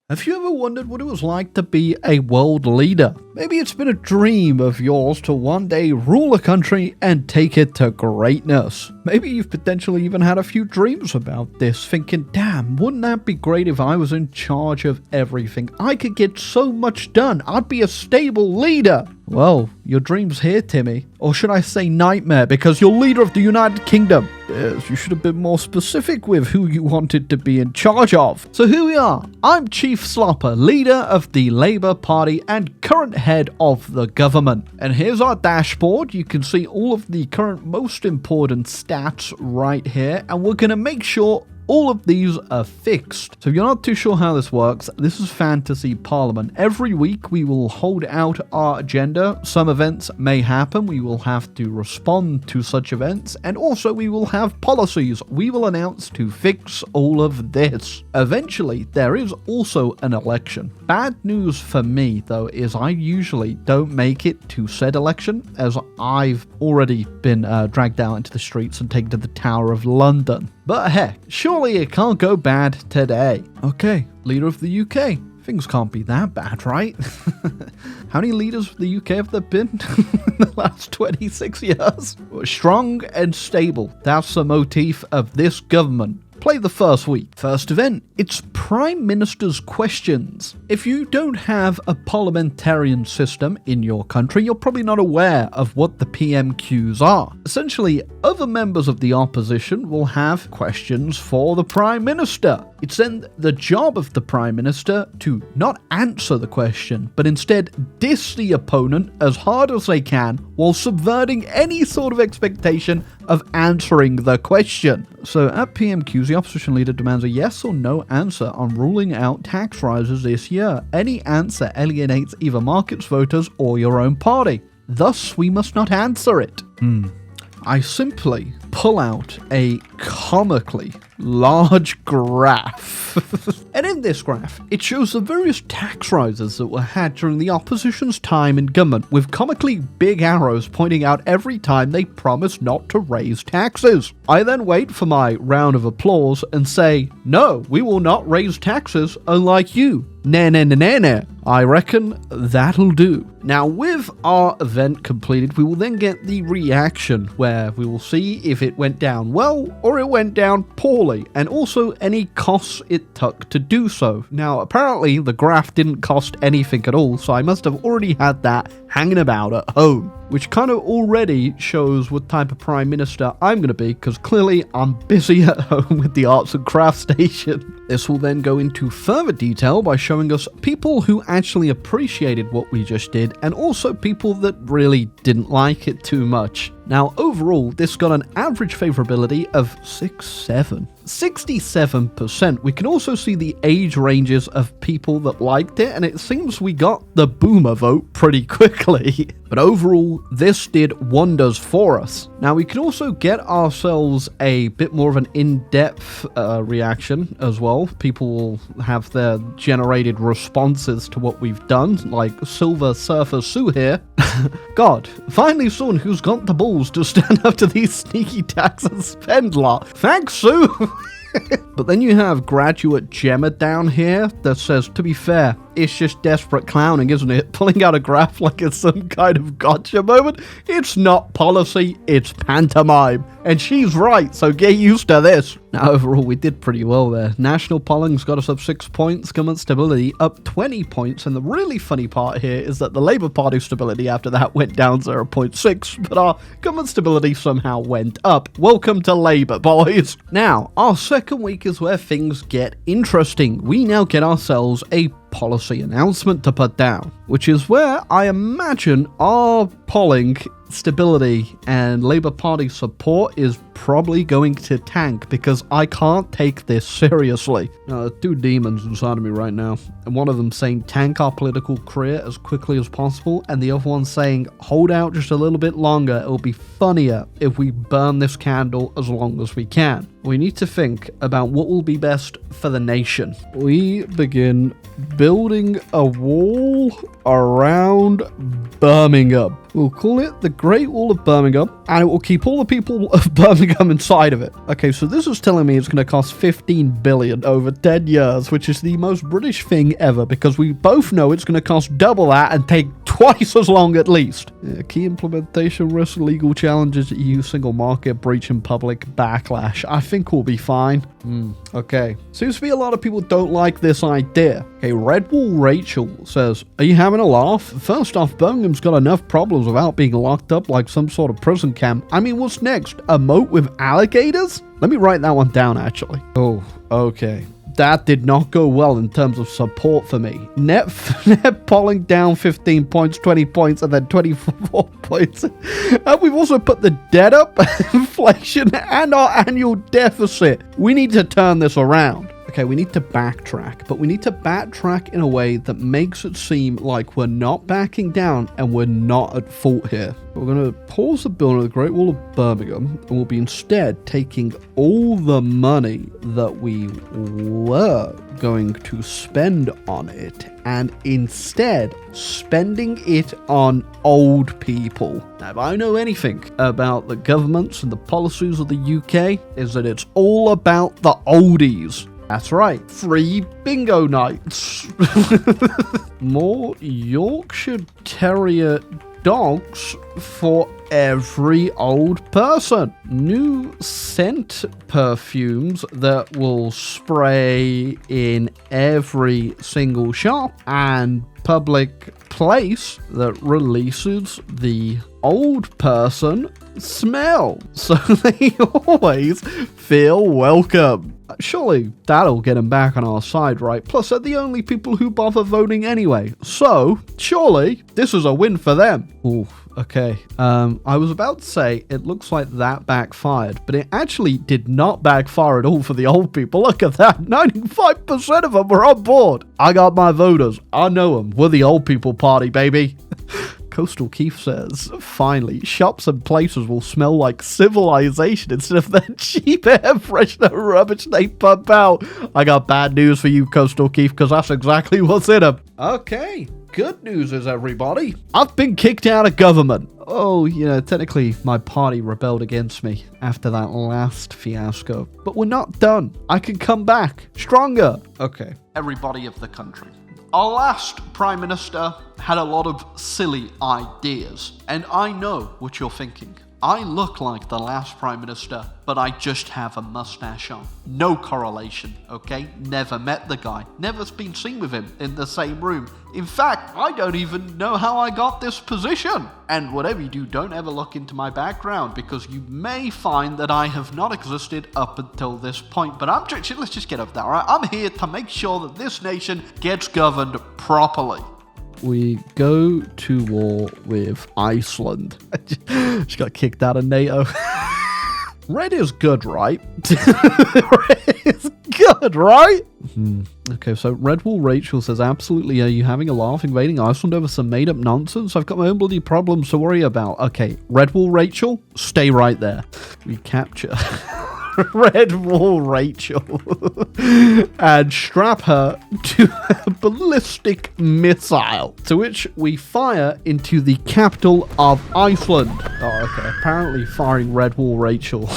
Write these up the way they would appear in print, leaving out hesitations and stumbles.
Have you ever wondered what it was like to be a world leader? Maybe it's been a dream of yours to one day rule a country and take it to greatness. Maybe you've potentially even had a few dreams about this, thinking, damn, wouldn't that be great if I was in charge of everything? I could get so much done. I'd be a stable leader. Well, your dream's here, Timmy. Or should I say nightmare, because you're leader of the United Kingdom. Yes, you should have been more specific with who you wanted to be in charge of. So here we are. I'm Chief Slopper, leader of the Labour Party and current head of the government. And here's our dashboard. You can see all of the current most important stats right here. And we're going to make sure all of these are fixed. So if you're not too sure how this works, this is Fantasy Parliament. Every week we will hold out our agenda. Some events may happen. We will have to respond to such events. And also we will have policies we will announce to fix all of this. Eventually, there is also an election. Bad news for me, though, is I usually don't make it to said election, as I've already been dragged out into the streets and taken to the Tower of London. But heck, surely it can't go bad today. Okay, leader of the UK. Things can't be that bad, right? How many leaders of the UK have there been in the last 26 years? Strong and stable. That's the motif of this government. Play the first week. First event, it's Prime Minister's Questions. If you don't have a parliamentarian system in your country, you're probably not aware of what the PMQs are. Essentially, other members of the opposition will have questions for the Prime Minister. It's then the job of the Prime Minister to not answer the question, but instead diss the opponent as hard as they can while subverting any sort of expectation of answering the question. So at PMQs, the opposition leader demands a yes or no answer on ruling out tax rises this year. Any answer alienates either markets, voters, or your own party. Thus, we must not answer it. I simply pull out a comically large graph. And in this graph, it shows the various tax rises that were had during the opposition's time in government, with comically big arrows pointing out every time they promised not to raise taxes. I then wait for my round of applause and say, no, we will not raise taxes, unlike you. Nah. I reckon that'll do. Now, with our event completed, we will then get the reaction, where we will see if it went down well or it went down poorly, and also any costs it took to do so. Now, apparently the graph didn't cost anything at all, so I must have already had that hanging about at home, which kind of already shows what type of Prime Minister I'm going to be, because clearly I'm busy at home with the Arts and Crafts station. This will then go into further detail by showing us people who actually appreciated what we just did, and also people that really didn't like it too much. Now, overall, this got an average favorability of 67%. We can also see the age ranges of people that liked it, and it seems we got the boomer vote pretty quickly. But overall, this did wonders for us. Now, we can also get ourselves a bit more of an in-depth reaction as well. People will have their generated responses to what we've done, like Silver Surfer Sue here. God, finally someone who's got the balls to stand up to these sneaky tax and spend lot. Thanks, Sue! But then you have Graduate Gemma down here that says, to be fair, it's just desperate clowning, isn't it? Pulling out a graph like it's some kind of gotcha moment. It's not policy, it's pantomime. And she's right, so get used to this. Now, overall, we did pretty well there. National polling's got us up 6 points, government stability up 20 points, and the really funny part here is that the Labour Party stability after that went down 0.6, but our government stability somehow went up. Welcome to Labour, boys. Now, our second week is where things get interesting. We now get ourselves a policy announcement to put down, which is where I imagine our polling stability and Labour Party support is probably going to tank, because I can't take this seriously. Now, there's two demons inside of me right now, and one of them saying tank our political career as quickly as possible, and the other one saying hold out just a little bit longer, it'll be funnier if we burn this candle as long as we can. We need to think about what will be best for the nation. We begin building a wall around Birmingham. We'll call it the Great Wall of Birmingham, and it will keep all the people of Birmingham inside of it. Okay, so this is telling me it's going to cost 15 billion over 10 years, which is the most British thing ever, because we both know it's going to cost double that and take twice as long at least. Yeah, key implementation risk, legal challenges, EU single market, breach and public backlash. I think we'll be fine. Okay. Seems to be a lot of people don't like this idea. Okay, Red Wall Rachel says, are you having a laugh? First off, Birmingham's got enough problems without being locked up like some sort of prison camp. I mean, what's next? A moat with alligators? Let me write that one down, actually. Oh, okay. That did not go well in terms of support for me. Net polling down 15 points, 20 points, and then 24 points. And we've also put the debt up, inflation, and our annual deficit. We need to turn this around. Okay, we need to backtrack, but we need to backtrack in a way that makes it seem like we're not backing down and we're not at fault here. We're going to pause the building of the Great Wall of Birmingham, and we'll be instead taking all the money that we were going to spend on it and instead spending it on old people. Now, if I know anything about the governments and the policies of the UK, is that it's all about the oldies. That's right, free bingo nights. More Yorkshire Terrier dogs for every old person. New scent perfumes that will spray in every single shop and public place that releases the old person smell, so they always feel welcome. Surely that'll get them back on our side, right? Plus, they're the only people who bother voting anyway. So, surely this is a win for them. Ooh, okay. I was about to say it looks like that backfired, but it actually did not backfire at all for the old people. Look at that. 95% of them were on board. I got my voters. I know them. We're the old people party, baby. Coastal Keith says, finally, shops and places will smell like civilization instead of that cheap air freshener rubbish they pump out. I got bad news for you, Coastal Keith, because that's exactly what's in them. Okay, good news is, everybody, I've been kicked out of government. Oh, yeah, technically my party rebelled against me after that last fiasco. But we're not done. I can come back stronger. Okay, everybody of the country. Our last Prime Minister had a lot of silly ideas, and I know what you're thinking. I look like the last Prime Minister, but I just have a mustache on. No correlation, okay? Never met the guy. Never been seen with him in the same room. In fact, I don't even know how I got this position. And whatever you do, don't ever look into my background, because you may find that I have not existed up until this point. But let's just get over that, all right? I'm here to make sure that this nation gets governed properly. We go to war with Iceland. She got kicked out of NATO. Red is good, right? Red is good, right? Okay, so Red Wall Rachel says, absolutely, are you having a laugh invading Iceland over some made-up nonsense? I've got my own bloody problems to worry about. Okay, Red Wall Rachel, stay right there. We capture Red Wall Rachel and strap her to a ballistic missile, to which we fire into the capital of Iceland. Oh, okay. Apparently firing Red Wall Rachel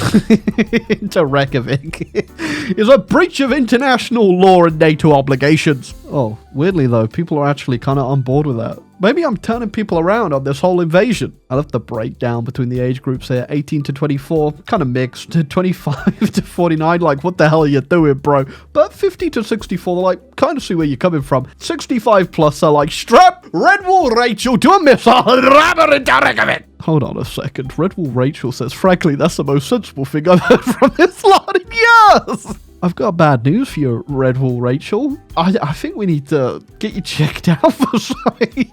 into Reykjavik is a breach of international law and NATO obligations. Oh, weirdly though, people are actually kind of on board with that. Maybe I'm turning people around on this whole invasion. I left the breakdown between the age groups here. 18 to 24, kind of mixed. 25 to 49, like, what the hell are you doing, bro? But 50 to 64, they're like, kind of see where you're coming from. 65 plus are like, strap Red Wall Rachel to a missile and ram her into Reykjavik. Hold on a second. Red Wall Rachel says, frankly, that's the most sensible thing I've heard from this lot in years. I've got bad news for you, Red Wall Rachel. I think we need to get you checked out for something.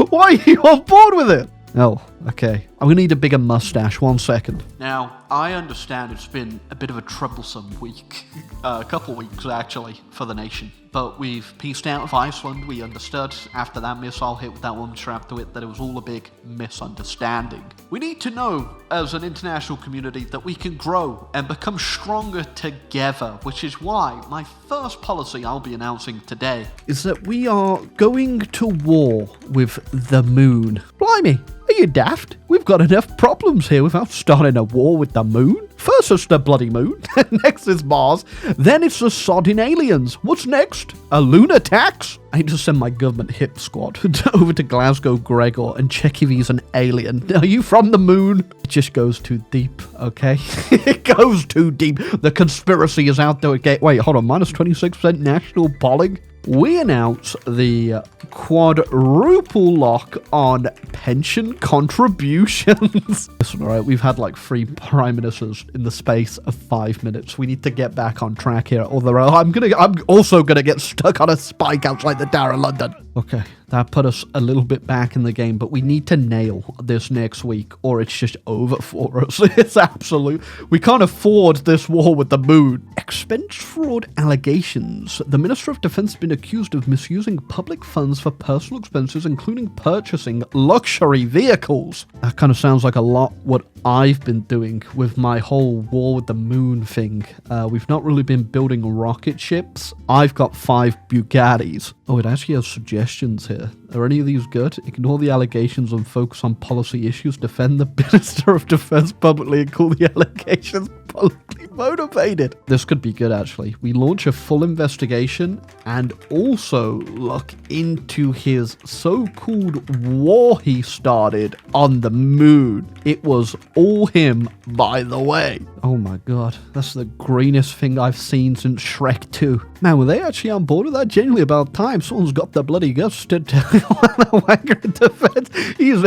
Why are you on board with it? Oh, okay. I'm going to need a bigger mustache. 1 second. Now, I understand it's been a bit of a troublesome week. A couple weeks, actually, for the nation. But we've pieced out of Iceland. We understood after that missile hit with that woman strapped to it that it was all a big misunderstanding. We need to know, as an international community, that we can grow and become stronger together, which is why my first policy I'll be announcing today is that we are going to war with the moon. Blimey, are you daft? We've got enough problems here without starting a war with the moon. First it's the bloody moon, next is Mars, then it's the sodding aliens. What's next? A lunar tax? I need to send my government hip squad over to Glasgow Gregor and check if he's an alien. Are you from the moon? It just goes too deep, okay? It goes too deep. The conspiracy is out there again. Wait, hold on, minus 26% national polling? We announce the quadruple lock on pension contributions. Listen, all right, we've had like 3 prime ministers in the space of 5 minutes. We need to get back on track here, although I'm also gonna get stuck on a spike outside the Tower of London. Okay, that put us a little bit back in the game, but we need to nail this next week or it's just over for us. It's absolute. We can't afford this war with the moon. Expense fraud allegations. The Minister of Defense has been accused of misusing public funds for personal expenses, including purchasing luxury vehicles. That kind of sounds like a lot what I've been doing with my whole war with the moon thing. We've not really been building rocket ships. I've got 5 Bugattis. Oh, it actually has suggestions here. Are any of these good? Ignore the allegations and focus on policy issues. Defend the Minister of Defense publicly and call the allegations politically motivated. This could be good, actually. We launch a full investigation and also look into his so-called war he started on the moon. It was all him, by the way. Oh my god, that's the greenest thing I've seen since Shrek 2. Man, were they actually on board with that? Genuinely about time. Someone's got the bloody guts to tell the wanker in defense. He's...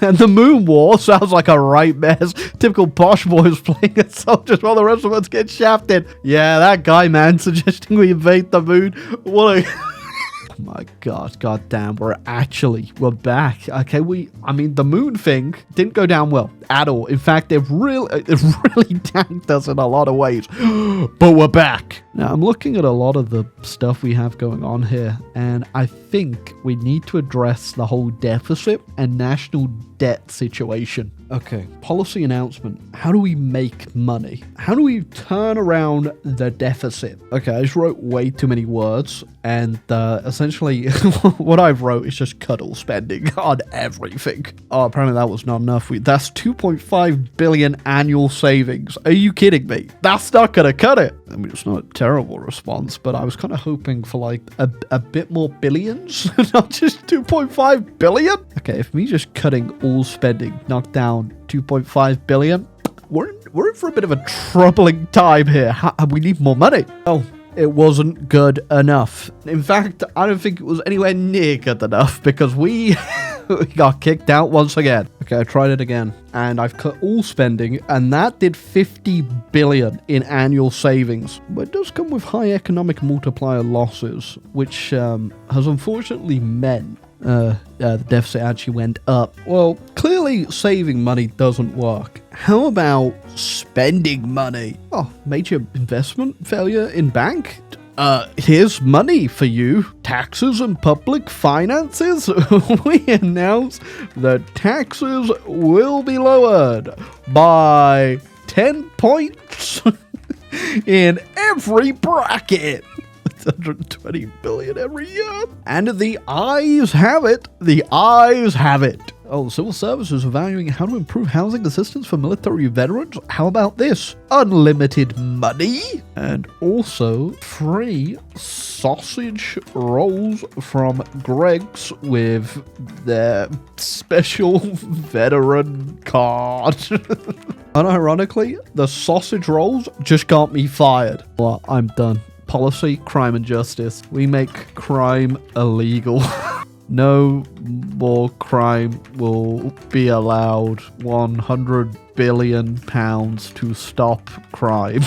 and the moon war sounds like a right mess. Typical posh boys playing as soldiers while the rest of us get shafted. Yeah, that guy, man, suggesting we invade the moon. What a... Oh my god, goddamn, we're back. Okay, I mean, the moon thing didn't go down well at all. In fact, it really tanked us in a lot of ways. But we're back. Now, I'm looking at a lot of the stuff we have going on here, and I think we need to address the whole deficit and national debt situation. Okay, policy announcement. How do we make money? How do we turn around the deficit? Okay, I just wrote way too many words, and essentially what I've wrote is just cut all spending on everything. Oh, apparently that was not enough. That's 2.5 billion annual savings. Are you kidding me? That's not gonna cut it. I mean, it's not a terrible response, but I was kind of hoping for like a bit more billions, not just 2.5 billion. Okay, if me just cutting all spending knocked down 2.5 billion, we're in for a bit of a troubling time here. We need more money. Oh, it wasn't good enough. In fact, I don't think it was anywhere near good enough because we got kicked out once again. Okay, I tried it again and I've cut all spending and that did 50 billion in annual savings. But it does come with high economic multiplier losses, which has unfortunately meant the deficit actually went up. Well, clearly saving money doesn't work. How about spending money? Oh, major investment failure in bank? Here's money for you. Taxes and public finances. We announce that taxes will be lowered by 10 points in every bracket. 120 billion every year. And the ayes have it. The ayes have it. Oh, civil services evaluating how to improve housing assistance for military veterans. How about this? Unlimited money. And also free sausage rolls from Greg's with their special veteran card. Unironically, the sausage rolls just got me fired. Well, I'm done. Policy, crime and justice. We make crime illegal. No more crime will be allowed. 100 billion pounds to stop crime.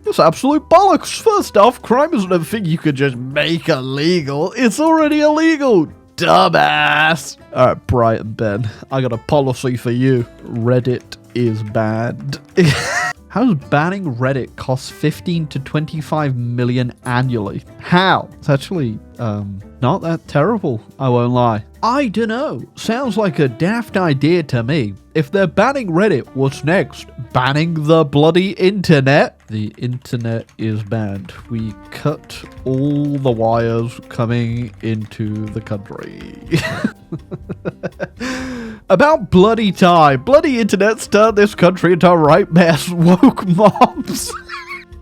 It's absolute bollocks. First off, crime isn't a thing you could just make illegal. It's already illegal. Dumbass. Alright, Brighton Ben, I got a policy for you. Reddit is banned. How does banning Reddit cost 15 to 25 million annually? How? It's actually, not that terrible, I won't lie. I dunno. Sounds like a daft idea to me. If they're banning Reddit, what's next? banning the bloody internet. The internet is banned. We cut all the wires coming into the country. About bloody time. Bloody internet's turned this country into a right mess. Woke mobs.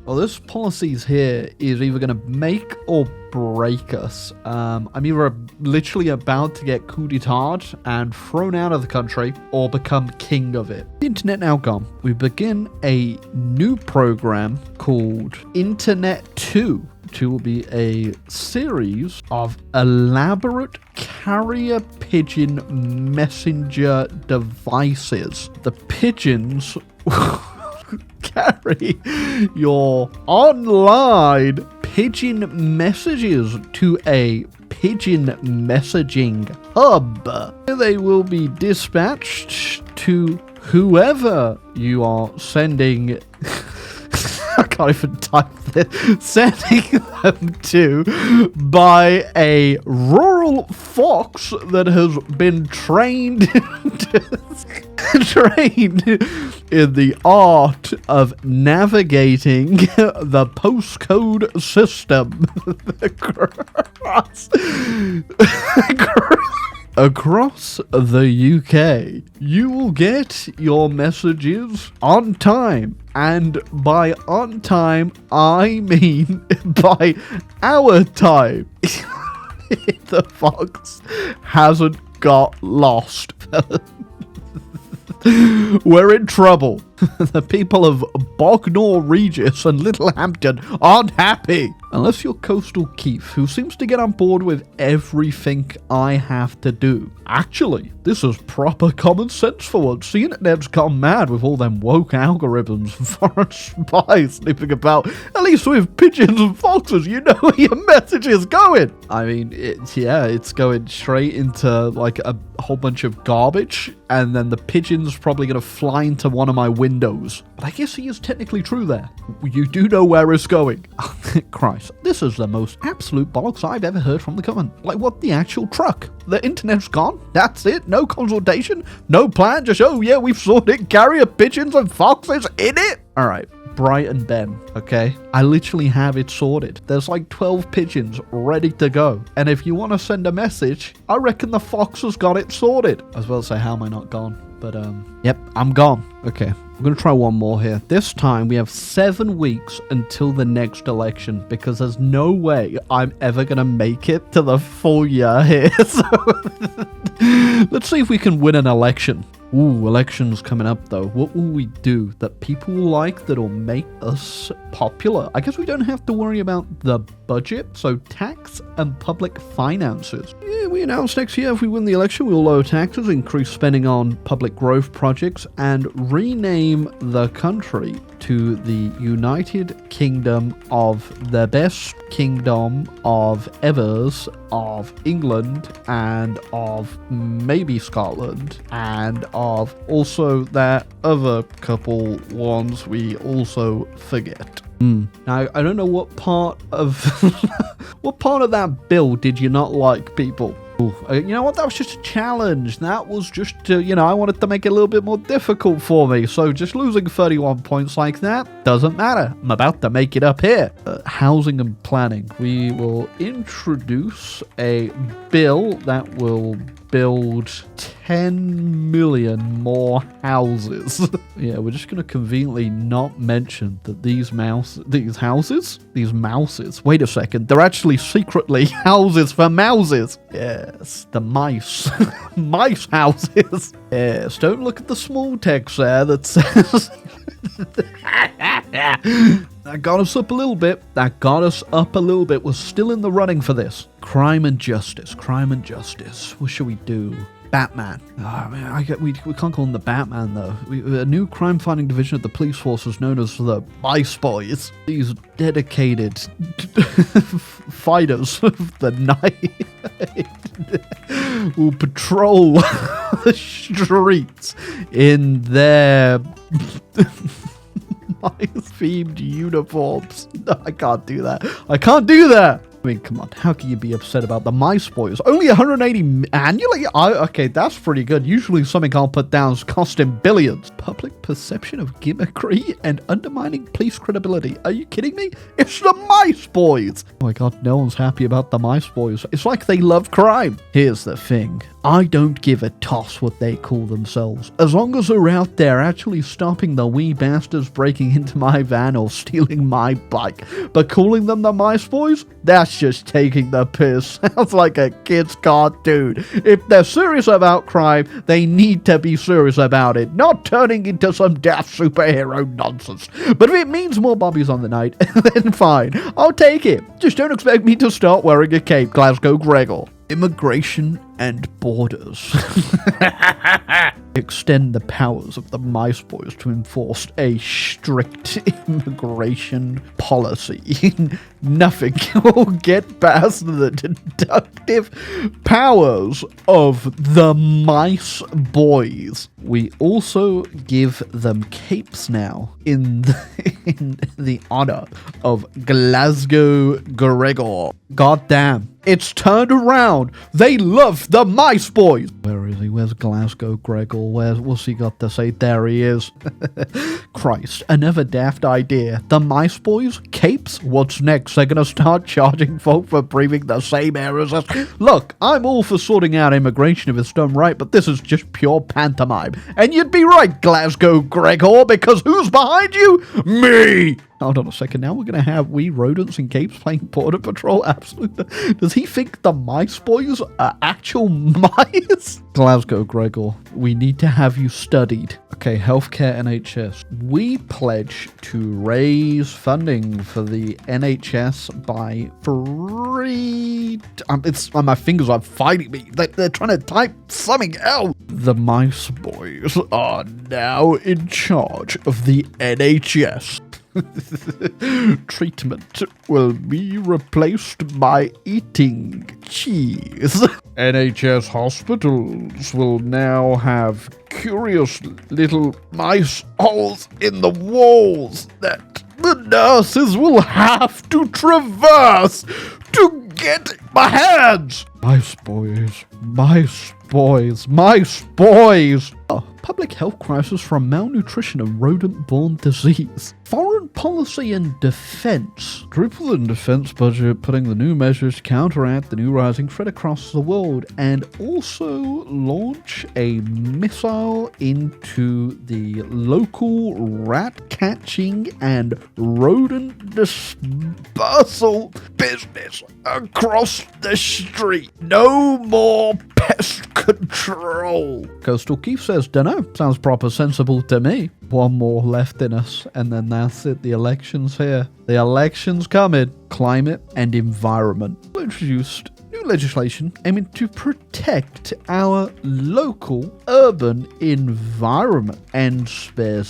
Well, this policies here is either going to make or break us. I'm either literally about to get coup d'etat and thrown out of the country or become king of it. The internet now gone. We begin a new program called Internet 2. 2 will be a series of elaborate carrier pigeon messenger devices. The pigeons carry your online pigeon messages to a pigeon messaging hub. They will be dispatched to whoever you are sending. I can't even type this. Sending them to by a rural fox that has been trained in the art of navigating the postcode system across the UK. You will get your messages on time. And by on time, I mean by our time. The fox hasn't got lost. We're in trouble. The people of Bognor Regis and Littlehampton aren't happy. Unless you're Coastal Keith, who seems to get on board with everything I have to do. Actually, this is proper common sense for once. The internet's gone mad with all them woke algorithms, foreign spies snooping about. At least with pigeons and foxes, you know where your message is going. I mean, it's going straight into like a whole bunch of garbage, and then the pigeon's probably going to fly into one of my windows. But I guess he is technically true there. You do know where it's going. Christ, this is the most absolute bollocks I've ever heard from the government. Like, what, the actual truck? The internet's gone? That's it? No consultation? No plan? Just, oh yeah, we've sorted carrier pigeons and foxes in it? Alright, Brighton Ben, okay? I literally have it sorted. There's like 12 pigeons ready to go. And if you want to send a message, I reckon the fox has got it sorted. I was about to say, how am I not gone? But, yep, I'm gone. Okay, I'm going to try one more here. This time, we have 7 weeks until the next election, because there's no way I'm ever going to make it to the full year here. So, let's see if we can win an election. Ooh, elections coming up though. What will we do that people will like that'll make us popular? I guess we don't have to worry about the budget, so tax and public finances. Yeah, we announced next year if we win the election, we'll lower taxes, increase spending on public growth projects, and rename the country to the United Kingdom of the best kingdom of evers of England and of maybe Scotland and of also that other couple ones we also forget. Now, I don't know what part of what part of that bill did you not like, people? You know what? That was just a challenge. That was just, I wanted to make it a little bit more difficult for me. So just losing 31 points like that doesn't matter. I'm about to make it up here. Housing and planning. We will introduce a bill that will build 10 million more houses. Yeah, we're just going to conveniently not mention that these mouses, wait a second, they're actually secretly houses for mouses. Yes, the mice. Mice houses. Yes, don't look at the small text there that says... That got us up a little bit. We're still in the running for this. Crime and justice. What should we do? Batman. Oh, man, we can't call him the Batman, though. A new crime-fighting division of the police force is known as the Mice Boys. These dedicated fighters of the night will patrol the streets in their mice-themed uniforms. No, I can't do that. I mean, come on, how can you be upset about the mice boys? Only 180 annually? Okay, that's pretty good. Usually something I'll put down is costing billions. Public perception of gimmickry and undermining police credibility. Are you kidding me? It's the mice boys! Oh my god, no one's happy about the mice boys. It's like they love crime. Here's the thing. I don't give a toss what they call themselves. As long as they're out there actually stopping the wee bastards breaking into my van or stealing my bike. But calling them the mice boys? That's just taking the piss. Sounds like a kid's cartoon. If they're serious about crime, they need to be serious about it, not turning into some daft superhero nonsense. But if it means more bobbies on the night, then fine. I'll take it. Just don't expect me to start wearing a cape, Glasgow Gregor. Immigration and borders. Extend the powers of the mice boys to enforce a strict immigration policy. Nothing will get past the deductive powers of the mice boys. We also give them capes now in the honor of Glasgow Gregor. God damn. It's turned around. They love the mice boys. Where is he? Where's Glasgow Gregor? What's he got to say? There he is. Christ, another daft idea. The mice boys? Capes? What's next? They're gonna start charging folk for breathing the same air as us. Look, I'm all for sorting out immigration if it's done right, but this is just pure pantomime. And you'd be right, Glasgow Gregor, because who's behind you? Me! Hold on a second, now we're going to have wee rodents in capes playing Border Patrol? Absolutely. Does he think the mice boys are actual mice? Glasgow Gregor, we need to have you studied. Okay, healthcare NHS. We pledge to raise funding for the NHS by my fingers are fighting me. They're trying to type something else. The mice boys are now in charge of the NHS. Treatment will be replaced by eating cheese. NHS hospitals will now have curious little mice holes in the walls that the nurses will have to traverse to get my hands. Mice boys, mice boys, mice boys. Public health crisis from malnutrition and rodent-borne disease. Foreign policy and defense. Triple the defense budget, putting the new measures to counteract the new rising threat across the world, and also launch a missile into the local rat-catching and rodent dispersal business across the street. No more pest control. Coastal Keith says, dunno, sounds proper sensible to me. One more left in us, and then that's it. The election's here. The election's coming. Climate and environment. We introduced new legislation aiming to protect our local urban environment, and specifically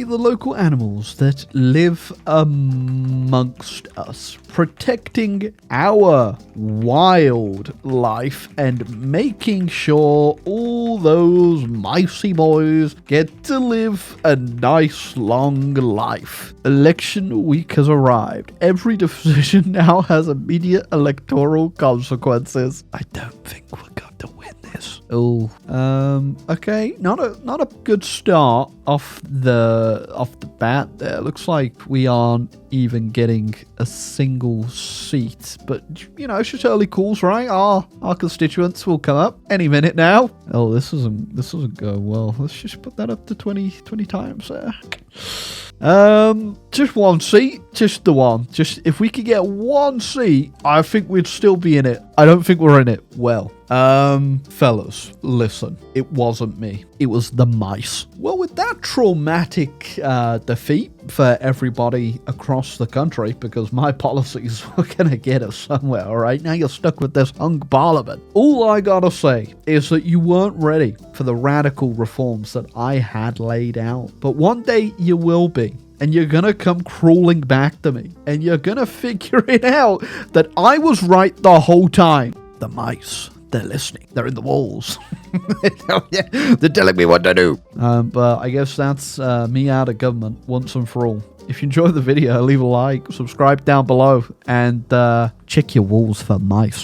the local animals that live amongst us, protecting our wildlife and making sure all those micey boys get to live a nice long life. Election week has arrived. Every decision now has immediate electoral consequences. I don't think we're going to win this. Oh, okay, not a good start off the bat there. Looks like we aren't even getting a single seat, but you know, it's just early calls, right? Our constituents will come up any minute now. Oh, this isn't going well. Let's just put that up to 20 times there. Just one seat, just the one. Just if we could get one seat, I think we'd still be in it. I don't think we're in it well. Fellas, listen, it wasn't me. It was the mice. Well, with that traumatic defeat for everybody across the country, because my policies were gonna get us somewhere, alright? Now you're stuck with this hung parliament. All I gotta say is that you weren't ready for the radical reforms that I had laid out. But one day you will be. And you're gonna come crawling back to me. And you're gonna figure it out that I was right the whole time. The mice, they're listening. They're in the walls. They're telling me what to do. But I guess that's me out of government once and for all. If you enjoyed the video, leave a like, subscribe down below, and check your walls for mice.